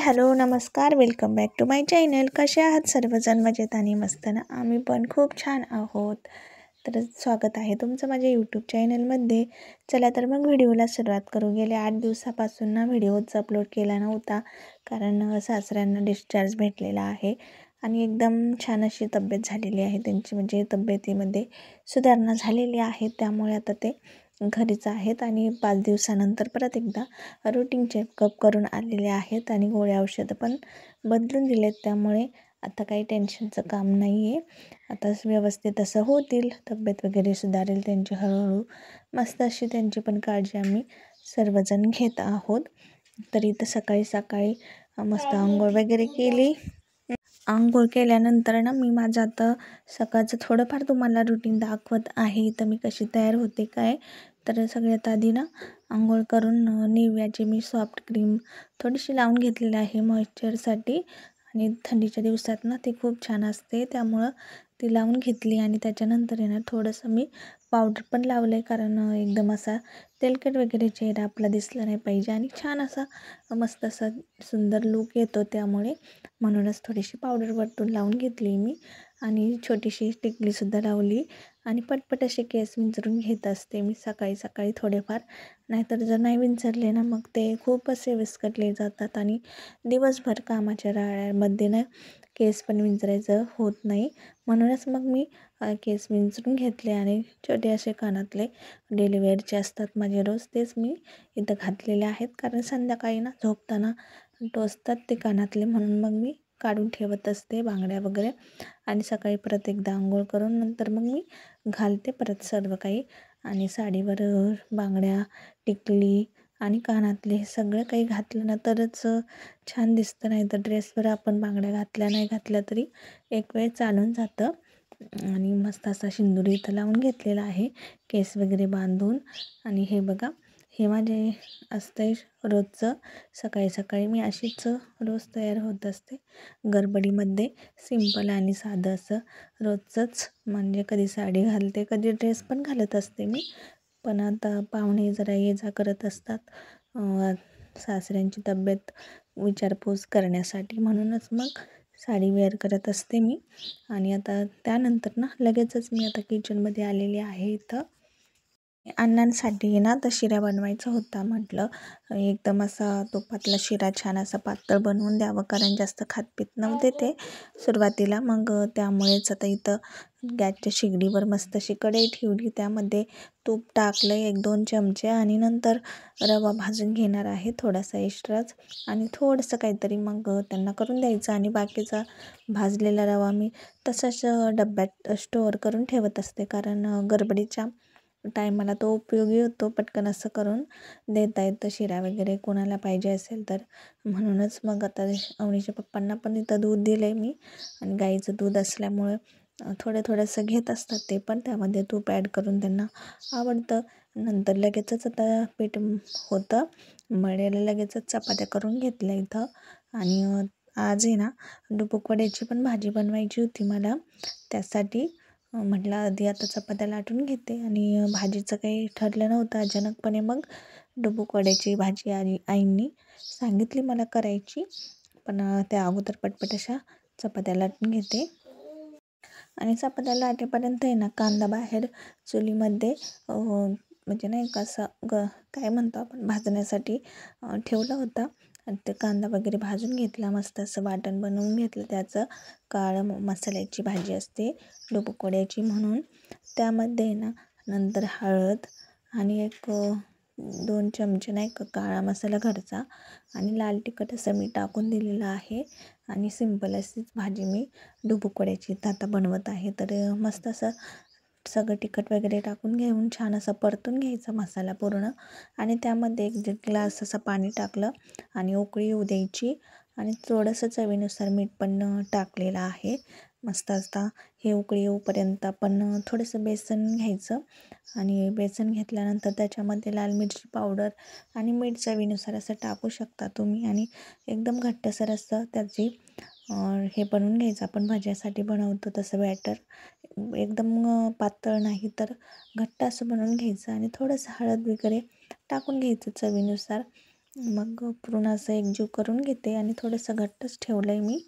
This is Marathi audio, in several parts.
हॅलो नमस्कार, welcome back to my channel. कसे आहात सर्वजण? मजेत आणि मस्त ना? आम्ही पण खूप छान आहोत. तर स्वागत आहे तुमचं माझ्या यूट्यूब चॅनलमध्ये. चला तर मग व्हिडिओला सुरुवात करू. गेल्या 8 दिवसापासून ना व्हिडिओच अपलोड केला नव्हता, कारण सासऱ्यांना डिस्चार्ज भेटलेला आहे आणि एकदम छान अशी तब्येत झालेली आहे त्यांची, म्हणजे तब्येतीमध्ये सुधारणा झालेली आहे. त्यामुळे आता ते घरीच आहेत आणि 5 दिवसानंतर परत एकदा रूटीन चेकअप करून आलेले आहेत आणि गोळ्या औषधं पण बदलून दिलेत. त्यामुळे आता काही टेन्शनचं काम नाही आहे. आता व्यवस्थित असं होतील, तब्येत वगैरे सुधारेल त्यांची हळूहळू. मस्त अशी त्यांची पण काळजी आम्ही सर्वजण घेत आहोत. तरी तर सकाळी सकाळी मस्त आंघोळ वगैरे केली. आंघोळ केल्यानंतर ना मी माझं आता सकाळचं थोडंफार तुम्हाला रुटीन दाखवत आहे. तर मी कशी तयार होते काय, तर सगळ्यात आधी ना आंघोळ करून निव्याची मी सॉफ्ट क्रीम थोडीशी लावून घेतलेली आहे मॉइश्चरसाठी. आणि थंडीच्या दिवसात ना ती खूप छान असते, त्यामुळं ती लावून घेतली. आणि त्याच्यानंतर आहे ना थोडंसं मी पावडर पण लावलं आहे, कारण एकदम असा तेलकट वगैरे चेहरा आपला दिसला नाही पाहिजे आणि छान असा मस्त असा सुंदर लूक येतो. त्यामुळे म्हणूनच थोडीशी पावडर वरतून लावून घेतली मी आणि छोटीशी टिकलीसुद्धा लावली. आणि पटपट असे केस विंचरून घेत असते मी सकाळी सकाळी थोडेफार. नाहीतर जर नाही विंचरले ना मग ते खूप असे विस्कटले जातात आणि दिवसभर कामाच्या राळ्यामध्ये ना केस पण विंचरायचं होत नाही. म्हणूनच मग मी केस विंचरून घेतले आणि छोटे असे कानातले डेली वेअरचे असतात माझे रोज, तेच मी इथं घातलेले आहेत. कारण संध्याकाळी ना झोपताना टोचतात ते कानातले, म्हणून मग मी काढून ठेवत असते बांगड्या वगैरे. आणि सकाळी परत एकदा आंघोळ करून नंतर मग मी घालते परत सर्व काही. आणि साडीवर बांगड्या, टिकली आणि कानातले हे सगळं काही घातलं ना तरच छान दिसतं. नाही तर ड्रेसवर आपण बांगड्या घातल्या नाही घातल्या तरी एक वेळ चालून जातं. आणि मस्त असा सिंदूर इथं लावून घेतलेला आहे केस वगैरे बांधून. आणि हे बघा, हे माझे असते रोजचं. सकाळी सकाळी मी अशीच रोज तयार होत असते गडबडीमध्ये. सिंपल आणि साधं असं रोजचंच, म्हणजे कधी साडी घालते, कधी ड्रेस पण घालत असते मी. पण आता पाहुणे जरा ये जा करत असतात सासऱ्यांची तब्येत विचारपूस करण्यासाठी, म्हणूनच मग साडी वेअर करत असते मी. आणि आता त्यानंतर ना लगेचच मी आता किचनमध्ये आलेली आहे. इथं अण्णांसाठी ना तर शिरा बनवायचा होता. म्हटलं एकदम असा तुपातला शिरा छान असा पातळ बनवून द्यावं, कारण जास्त खातपीत नव्हते ते सुरुवातीला. मग त्यामुळेच आता इथं गॅसच्या शेगडीवर मस्त अशी कढई ठेवली, त्यामध्ये तूप टाकलं 1-2 चमचे आणि नंतर रवा भाजून घेणार आहे थोडासा एक्स्ट्राच. आणि थोडंसं काहीतरी मग त्यांना करून द्यायचं. आणि बाकीचा भाजलेला रवा मी तसाच डब्यात स्टोअर करून ठेवत असते, कारण गडबडीच्या टायमाला तो उपयोगी होतो. पटकन असं करून देता येतं शिरा वगैरे कोणाला पाहिजे असेल तर. म्हणूनच मग आता अवनीच्या पप्पांना पण इथं दूध दिलं आहे मी. आणि गाईचं दूध असल्यामुळं थोडंसं घेत असतात ते पण. त्यामध्ये तूप ॲड करून त्यांना आवडतं. नंतर लगेचच आता पीठ होतं मळलेलं, लगेचच चपात्या करून घेतल्या इथं. आणि आज आहे ना डुबुक वड्याची पण भाजी बनवायची होती मला. त्यासाठी म्हटलं आधी आता चपात्या लाटून घेते. आणि भाजीचं काही ठरलं नव्हतं, अचानकपणे मग डुबुक वड्याची भाजी आईंनी सांगितली मला करायची. पण त्या अगोदर पटपट अशा चपात्या लाटून घेते. आणि चपात्या लाटेपर्यंत आहे ना कांदा बाहेर चुलीमध्ये म्हणजे नाही का असं काय म्हणतो आपण भाजण्यासाठी ठेवला होता. आणि ते कांदा वगैरे भाजून घेतला, मस्त असं वाटण बनवून घेतलं त्याचं. काळं मसाल्याची भाजी असते डुबुक वड्याची म्हणून. त्यामध्ये ना नंतर हळद आणि 1-2 चमचे नाही का काळा मसाला घरचा आणि लाल तिखट असं मी टाकून दिलेलं आहे. आणि सिंपल अशीच भाजी मी डुबुक वड्याची आता बनवत आहे. तर मस्त असं सगळं तिखट वगैरे टाकून घेऊन छान असं परतून घ्यायचा मसाला पूर्ण. आणि त्यामध्ये 1 ग्लास असं पाणी टाकलं आणि उकळी येऊ द्यायची. आणि थोडंसं चवीनुसार मीठ पण टाकलेलं आहे. मस्त असता हे उकळी येऊपर्यंत आपण थोडंसं बेसन घ्यायचं. आणि बेसन घेतल्यानंतर त्याच्यामध्ये लाल मिरची पावडर आणि मीठ चवीनुसार असं टाकू शकता तुम्ही. आणि एकदम घट्टसर असं त्याची हे बनवून घ्यायचं, आपण भज्यासाठी बनवतो तसं बॅटर. एकदम पातळ नाही तर घट्ट असं बनवून घ्यायचं. आणि थोडंसं हळद वगैरे टाकून घ्यायचं चवीनुसार. मग पूर्ण असं एकजीव करून घेते आणि थोडंसं घट्टच ठेवलं आहे मी.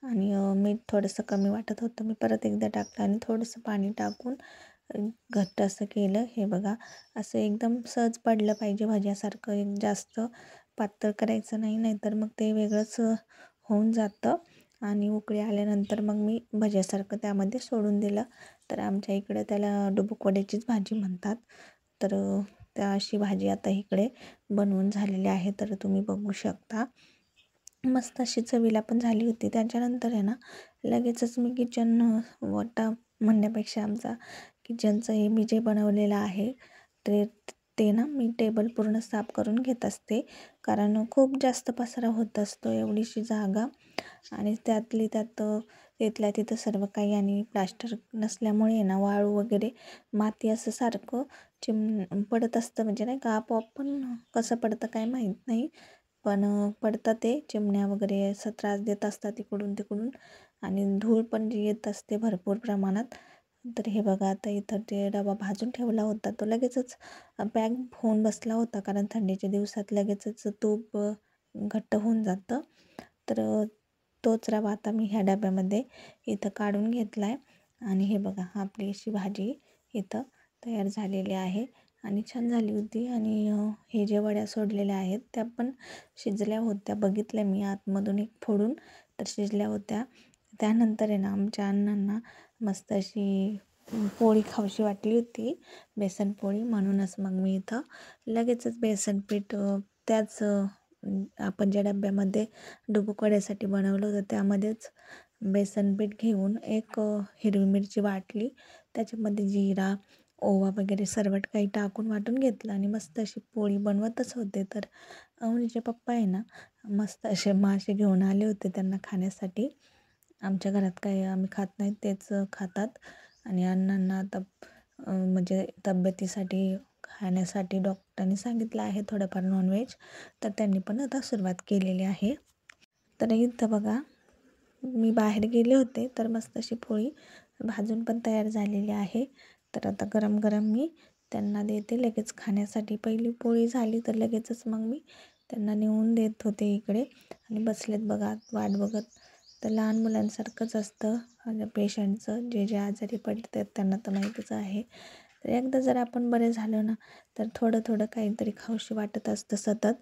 आणि मीठ थोडंसं कमी वाटत होतं, मी परत एकदा टाकलं आणि थोडंसं पाणी टाकून घट्ट असं केलं. हे बघा, असं एकदम सहज पडलं पाहिजे भज्यासारखं, एक जास्त पातळ करायचं नाही, नाहीतर मग ते वेगळंच होऊन जातं. आणि उकळी आल्यानंतर मग मी भज्यासारखं त्यामध्ये सोडून दिलं. तर आमच्या इकडं त्याला डुबुक वड्याचीच भाजी म्हणतात. तर त्या अशी भाजी आता इकडे बनवून झालेली आहे, तर तुम्ही बघू शकता. मस्त अशी चवीला पण झाली होती. त्याच्यानंतर आहे ना, लगेचच मी किचन ओटा म्हणण्यापेक्षा आमचा किचनचं हे मी जे बनवलेलं आहे ते ते ना मी टेबल पूर्ण साफ करून घेत असते. कारण खूप जास्त पसारा होत असतो, एवढीशी जागा. आणि त्यातली त्यात तिथल्या तिथं सर्व काही आणि प्लास्टर नसल्यामुळे ना वाळू वगैरे माती असं सारखं पडत असतं, म्हणजे नाही का, आपोआप पण कसं पडतं काय माहीत नाही, पण पडतं ते. चिमण्या वगैरे असं त्रास देत असतात इकडून तिकडून, आणि धूळ पण जी येत असते भरपूर प्रमाणात. तर हे बघा, आता इथं ते डबा भाजून ठेवला होता, तो लगेचच पॅक होऊन बसला होता, कारण थंडीच्या दिवसात लगेचच तूप घट्ट होऊन जातं. तर तोच रवा आता मी ह्या डब्यामध्ये इथं काढून घेतला आहे. आणि हे बघा, आपली अशी भाजी इथं तयार झालेली आहे आणि छान झाली होती. आणि हे जे वड्या सोडलेल्या आहेत त्या पण शिजल्या होत्या, बघितल्या मी आतमधून एक फोडून, तर शिजल्या होत्या. त्यानंतर आहे ना, आमच्या अण्णांना मस्त अशी पोळी खाऊशी वाटली होती, बेसन पोळी. म्हणूनच मग मी इथं लगेचच बेसन पीठ त्याच आपण ज्या डब्यामध्ये डुबुक वड्यासाठी बनवलं होतं त्यामध्येच बेसन पीठ घेऊन एक हिरवी मिरची वाटली, त्याच्यामध्ये जिरा, ओवा वगैरे सर्वट काही टाकून वाटून घेतलं आणि मस्त अशी पोळी बनवतच होते. तर अवनीचे पप्पा आहे ना, मस्त असे मासे घेऊन आले होते त्यांना खाण्यासाठी. आमच्या घरात काही आम्ही खात नाही, तेच खातात. आणि अण्णांना आता म्हणजे तब्येतीसाठी खाण्यासाठी डॉक्टरांनी सांगितलं आहे थोडंफार नॉनव्हेज, तर त्यांनी पण आता सुरुवात केलेली आहे. तर इथं बघा, मी बाहेर गेले होते, तर मस्त अशी पोळी भाजून पण तयार झालेली आहे. तर आता गरम गरम मी त्यांना देते लगेच खाण्यासाठी. पहिली पोळी झाली तर लगेचच मग मी त्यांना नेऊन देत होते इकडे, आणि बसलेत बघा वाट बघत. तर लहान मुलांसारखंच असतं पेशंटचं, जे जे आजारी पडतात त्यांना तर माहीतच आहे. तर एकदा जर आपण बरे झालो ना, तर थोडं थोडं काहीतरी खाऊशी वाटत असतं सतत.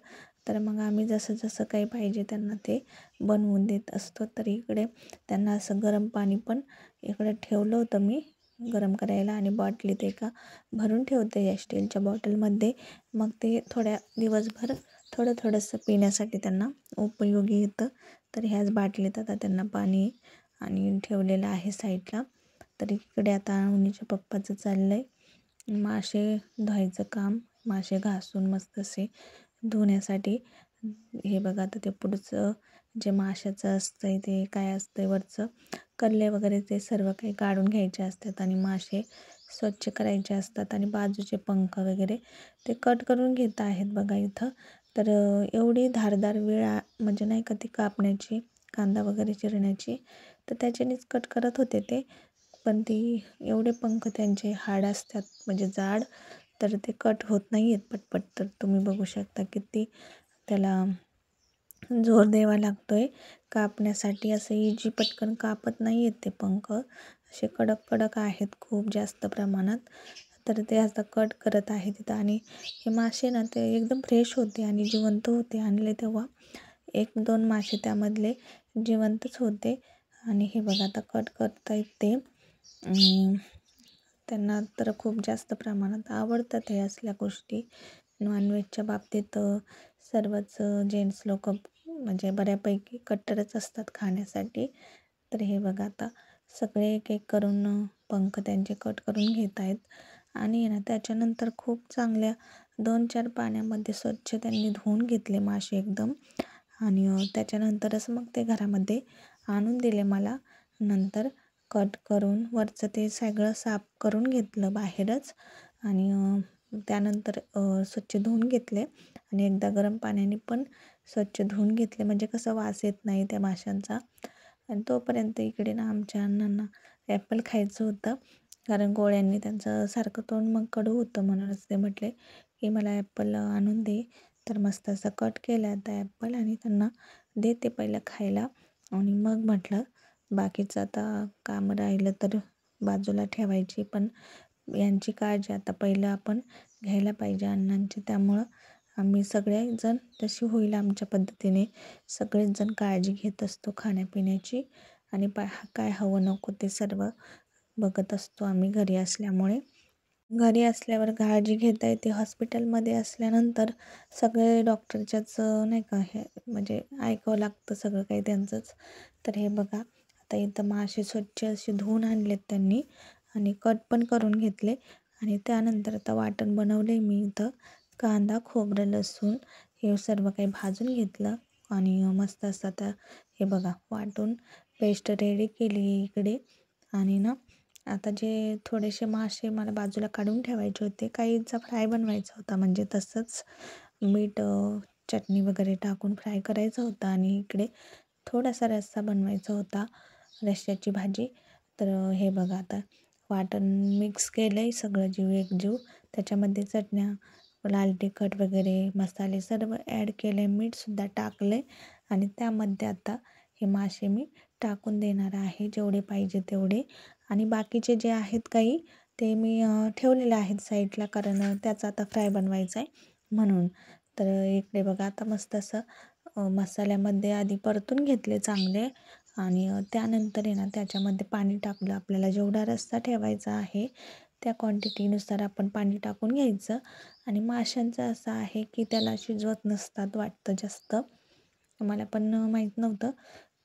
तर मग आम्ही जसं जसं काही पाहिजे त्यांना ते बनवून देत असतो. तर इकडे त्यांना असं गरम पाणी पण इकडे ठेवलं होतं मी गरम करायला, आणि बाटलीत एका भरून ठेवते या स्टीलच्या बॉटलमध्ये. मग ते थोड्या दिवसभर थोडं थोडंसं पिण्यासाठी त्यांना उपयोगी येतं. तर ह्याच बाटलीत आता त्यांना पाणी आणि ठेवलेलं आहे साईडला. तर इकडे आता अवनीच्या पप्पाचं चाललं आहे मासे धुवायचं काम, मासे घासून मस्त असे धुण्यासाठी. हे बघा, आता ते पुढचं जे माशाचं असतं ते काय असतं वरचं कल्ले वगैरे ते सर्व काही काढून घ्यायचे असतात आणि मासे स्वच्छ करायचे असतात, आणि बाजूचे पंख वगैरे ते कट करून घेत आहेत बघा इथं. तर एवढी धारदार वेळ म्हणजे नाही का ती कापण्याची, कांदा वगैरे चिरण्याची, तर त्याच्यानेच कट करत होते ते. पण ती एवढे पंख त्यांचे हाड असतात म्हणजे जाड, तर ते कट होत नाही आहेत पटपट. तर तुम्ही बघू शकता किती त्याला जोर द्यावा लागतो आहे कापण्यासाठी. असं इजी पटकन कापत नाही आहेत ते पंख, असे कडक कडक आहेत खूप जास्त प्रमाणात. तर ते आता कट करत आहे तिथं. आणि हे मासे ना ते एकदम फ्रेश होते आणि जिवंत होते. आणले तेव्हा 1-2 मासे त्यामधले जिवंतच होते. आणि हे बघा, आता कट करता ते. त्यांना तर खूप जास्त प्रमाणात आवडतात हे असल्या गोष्टी. नॉनव्हेजच्या बाबतीत सर्वच जेंट्स लोक म्हणजे बऱ्यापैकी कट्टरच असतात खाण्यासाठी. तर हे बघा, आता सगळे एक एक करून पंख त्यांचे कट करून घेत आहेत. आणि ना त्याच्यानंतर खूप चांगल्या 2-4 पाण्यामध्ये स्वच्छ त्यांनी धुवून घेतले मासे एकदम. आणि त्याच्यानंतरच मग ते घरामध्ये आणून दिले मला. नंतर कट करून वरचं ते सगळं साफ करून घेतलं बाहेरच. आणि त्यानंतर स्वच्छ धुवून घेतले आणि एकदा गरम पाण्याने पण स्वच्छ धुवून घेतले, म्हणजे कसं वास येत नाही त्या माशांचा. आणि तोपर्यंत इकडे ना आमच्या अण्णांना ॲपल खायचं होतं, कारण गोळ्यांनी त्यांचं सारखं तोंड मग कडू होतं. म्हणूनच ते म्हटले की मला ॲपल आणून दे. तर मस्त असं कट केला आता ॲपल आणि त्यांना देते पहिलं खायला आणि मग म्हटलं बाकीचं आता काम राहिलं तर बाजूला ठेवायची, पण यांची काळजी आता पहिलं आपण घ्यायला पाहिजे अण्णांची. त्यामुळं आम्ही सगळेजण जशी होईल आमच्या पद्धतीने सगळेच जण काळजी घेत असतो खाण्यापिण्याची आणि काय हवं नको ते सर्व बघत असतो आम्ही घरी असल्यामुळे. घरी असल्यावर काळजी घेता येते. हॉस्पिटलमध्ये असल्यानंतर सगळे डॉक्टरच्याच नाही का हे म्हणजे ऐकावं लागतं सगळं काही त्यांचंच. तर हे बघा आता इथं मासे स्वच्छ असे धुवून आणलेत त्यांनी आणि कट पण करून घेतले आणि त्यानंतर आता वाटण बनवले मी इथं. कांदा, खोबरं, लसूण हे सर्व काही भाजून घेतलं आणि मस्त असं आता हे बघा वाटून पेस्ट रेडी केली आहे इकडे. आणि ना आता जे थोडेसे मासे मला बाजूला काढून ठेवायचे होते, काहींचा फ्राय बनवायचा होता म्हणजे तसंच मीठ चटणी वगैरे टाकून फ्राय करायचा होता आणि इकडे थोडासा रस्सा बनवायचा होता, रश्श्याची भाजी. तर हे बघा आता वाटण मिक्स केलं आहे सगळं एकजीव त्याच्यामध्ये चटण्या, लाल तिखट वगैरे मसाले सर्व ॲड केले, मीठसुद्धा टाकलं आहे आणि त्यामध्ये आता हे मासे मी टाकून देणार आहे जेवढे पाहिजे तेवढे. आणि बाकीचे जे आहेत काही ते मी ठेवलेले आहेत साईडला, कारण त्याचा आता फ्राय बनवायचा आहे म्हणून. तर इकडे बघा आता मस्त असं मसाल्यामध्ये आधी परतून घेतले चांगले आणि त्यानंतर आहे ना त्याच्यामध्ये पाणी टाकलं. आपल्याला जेवढा रस्सा ठेवायचा आहे त्या क्वांटिटीनुसार आपण पाणी टाकून घ्यायचं. आणि माशांचं असं आहे की त्याला शिजवत नसतात वाटतं जास्त, मला पण माहीत नव्हतं,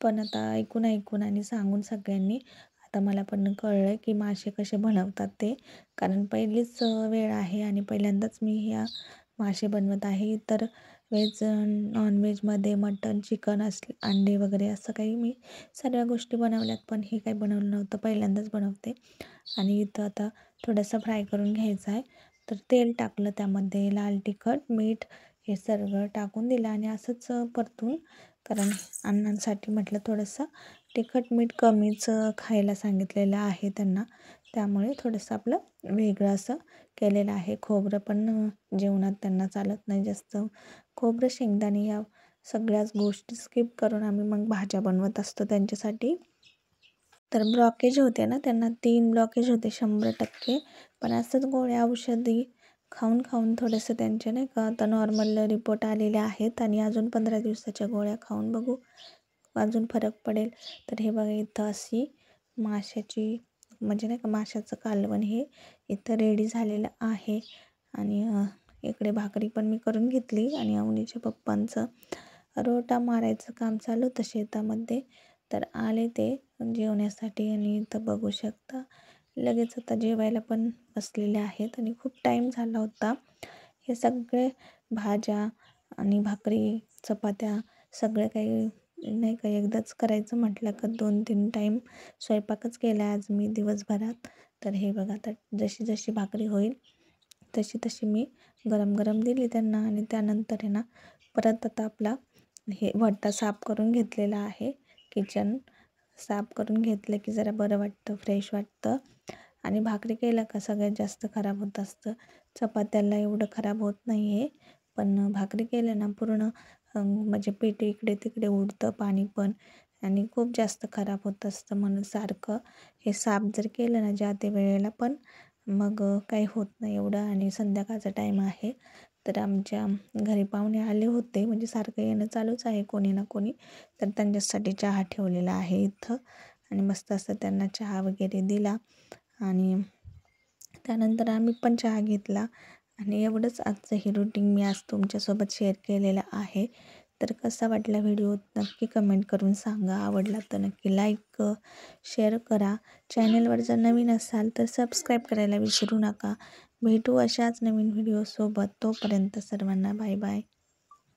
पण आता ऐकून आणि सांगून सगळ्यांनी आता मला पण कळलं आहे की मासे कसे बनवतात ते. कारण पहिलीच वेळ आहे आणि पहिल्यांदाच मी ह्या मासे बनवत आहे. तर व्हेज नॉनव्हेजमध्ये मटन, चिकन अंडे वगैरे असं काही मी सर्व गोष्टी बनवल्यात, पण हे काही बनवलं नव्हतं, पहिल्यांदाच बनवते. आणि इथं आता थोडंसं फ्राय करून घ्यायचं आहे. तर तेल टाकलं, त्यामध्ये लाल तिखट, मीठ हे सगळं टाकून दिलं आणि असंच परतून, कारण अण्णांसाठी म्हटलं थोडंसं तिखट मीठ कमीच खायला सांगितलेलं आहे त्यांना, त्यामुळे थोडंसं आपलं वेगळं असं केलेलं आहे. खोबरं पण जेवणात त्यांना चालत नाही जास्त. खोबरं, शेंगदाणे या सगळ्याच गोष्टी स्किप करून आम्ही मग भाज्या बनवत असतो त्यांच्यासाठी. तर ब्लॉकेज होते ना त्यांना, 3 ब्लॉकेज होते 100%. पण असंच गोळ्या औषधी खाऊन थोडंसं त्यांचे नाही का आता नॉर्मल रिपोर्ट आलेले आहेत आणि अजून 15 दिवसाच्या गोळ्या खाऊन बघू अजून फरक पडेल. तर हे बघा इथं अशी माशाची म्हणजे नाही का माशाचं कालवण हे इथं रेडी झालेलं आहे. आणि इकडे भाकरी पण मी करून घेतली आणि अवनीच्या पप्पांचं रोटा मारायचं काम चालू होतं शेतामध्ये. तर आले ते जेवण्यासाठी आणि इथं बघू शकता लगेच आता जेवायला पण बसलेले आहेत आणि खूप टाईम झाला होता. हे सगळे भाज्या आणि भाकरी, चपात्या सगळं काही नाही का एकदाच करायचं म्हटलं का 2-3 टाईम स्वयंपाकच केला आज मी दिवसभरात. तर हे बघा आता जशी जशी भाकरी होईल तशी तशी मी गरम गरम दिली त्यांना आणि त्यानंतर आहे ना परत आता आपला हे वट्टा साफ करून घेतलेला आहे. किचन साफ करून घेतलं की जरा बरं वाटतं, फ्रेश वाटतं. आणि भाकरी केलं का सगळ्यात जास्त खराब होत असतं, चपात्याला एवढं खराब होत नाही आहे, पण भाकरी केलं ना पूर्ण म्हणजे पीठ इकडे तिकडे उडतं, पाणी पण आणि खूप जास्त खराब होत असतं. म्हणून सारखं हे साफ जर केलं ना ज्या ते वेळेला पण मग काही होत नाही एवढं. आणि संध्याकाळचा टाईम आहे तर आमच्या घरी पाहुणे आले होते, म्हणजे सारखं येणं चालूच आहे कोणी ना कोणी. तर त्यांच्यासाठी चहा ठेवलेला आहे इथं आणि मस्त असं त्यांना चहा वगैरे दिला आणि त्यानंतर आम्ही पण चहा घेतला. आणि एवढंच आजचं हे रुटीन मी आज तुमच्यासोबत शेअर केलेलं आहे. तर कसा वाटला व्हिडिओ नक्की कमेंट करून सांगा. आवडला तर नक्की लाईक शेअर करा. चॅनलवर जर नवीन असाल तर सबस्क्राईब करायला विसरू नका. भेटू अशाच नवीन व्हिडिओसोबत. तोपर्यंत सर्वांना बाय बाय.